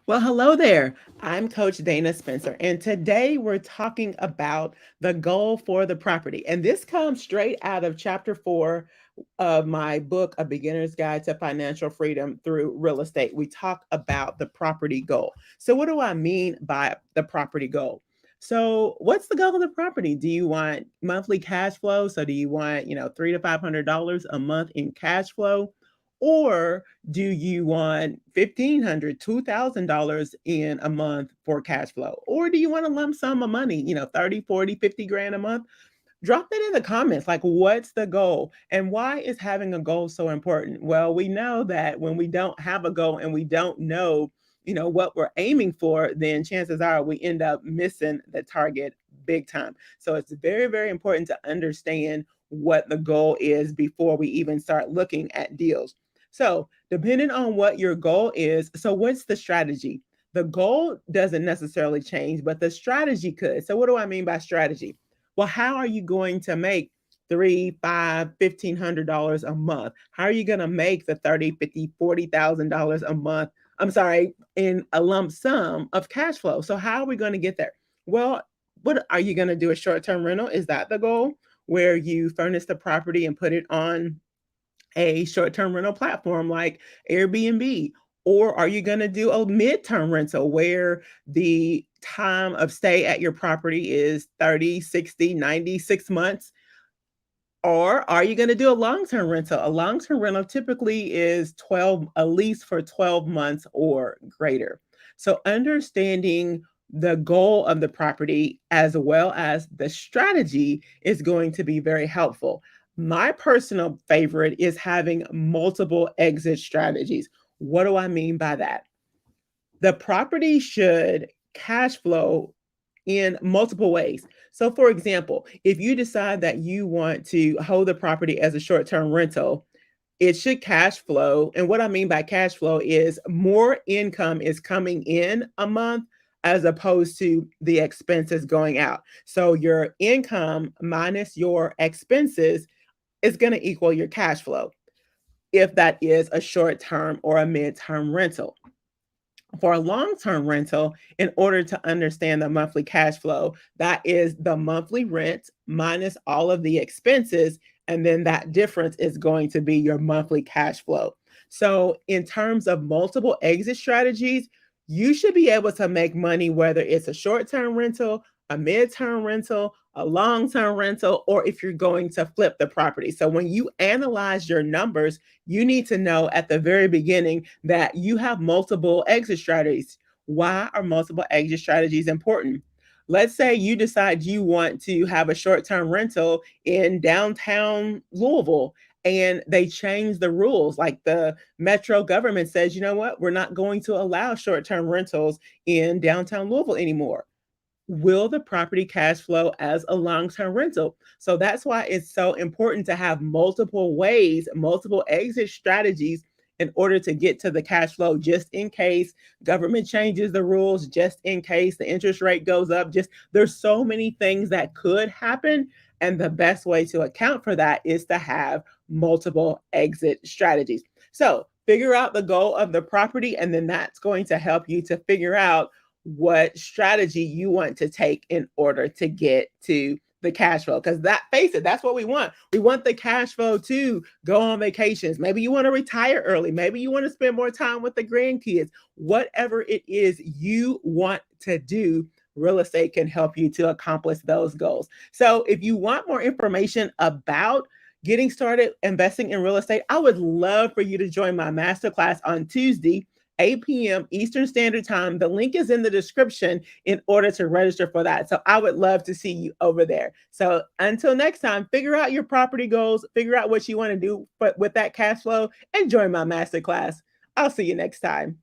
Well, hello there. I'm Coach Dana Spencer, and today we're talking about the goal for the property. And this comes straight out of chapter 4 of my book, A Beginner's Guide to Financial Freedom Through Real Estate. We talk about the property goal. So, what do I mean by the property goal? So, what's the goal of the property? Do you want monthly cash flow? So, do you want, $300 to $500 a month in cash flow? Or do you want $1,500, $2,000 in a month for cash flow? Or do you want a lump sum of money, 30, 40, 50 grand a month? Drop that in the comments. Like, what's the goal? And why is having a goal so important? Well, we know that when we don't have a goal and we don't know, what we're aiming for, then chances are we end up missing the target big time. So it's very, very important to understand what the goal is before we even start looking at deals. So, depending on what your goal is, so what's the strategy? The goal doesn't necessarily change, but the strategy could. So, what do I mean by strategy? Well, how are you going to make three, five, $1,500 a month? How are you going to make the 30, 50, $40,000 a month? I'm sorry, in a lump sum of cash flow. So, how are we going to get there? Well, what are you going to do? A short term rental? Is that the goal? Where you furnish the property and put it on a short-term rental platform like Airbnb? Or are you going to do a mid-term rental where the time of stay at your property is 30, 60, 96 months? Or are you going to do a long-term rental? A long-term rental typically is 12, at least for 12 months or greater. So understanding the goal of the property as well as the strategy is going to be very helpful. My personal favorite is having multiple exit strategies. What do I mean by that? The property should cash flow in multiple ways. So, for example, if you decide that you want to hold the property as a short term rental, it should cash flow. And what I mean by cash flow is more income is coming in a month as opposed to the expenses going out. So, your income minus your expenses is going to equal your cash flow if that is a short term or a mid term rental. For a long-term rental, in order to understand the monthly cash flow, that is the monthly rent minus all of the expenses, and then that difference is going to be your monthly cash flow. So, in terms of multiple exit strategies, you should be able to make money whether it's a short-term rental, a mid-term rental, a long-term rental, or if you're going to flip the property. So, when you analyze your numbers, you need to know at the very beginning that you have multiple exit strategies. Why are multiple exit strategies important? Let's say you decide you want to have a short term rental in downtown Louisville and they change the rules. Like the metro government says, you know what, we're not going to allow short term rentals in downtown Louisville anymore. Will the property cash flow as a long-term rental? So that's why it's so important to have multiple ways, multiple exit strategies in order to get to the cash flow, just in case government changes the rules, just in case the interest rate goes up. Just there's so many things that could happen. And the best way to account for that is to have multiple exit strategies. So figure out the goal of the property, and then that's going to help you to figure out what strategy you want to take in order to get to the cash flow. Because that, face it, that's what we want. We want the cash flow to go on vacations. Maybe you want to retire early. Maybe you want to spend more time with the grandkids. Whatever it is you want to do, real estate can help you to accomplish those goals. So if you want more information about getting started investing in real estate, I would love for you to join my masterclass on Tuesday, 8 p.m. Eastern Standard Time. The link is in the description in order to register for that. So I would love to see you over there. So until next time, figure out your property goals, figure out what you want to do with that cash flow, and join my masterclass. I'll see you next time.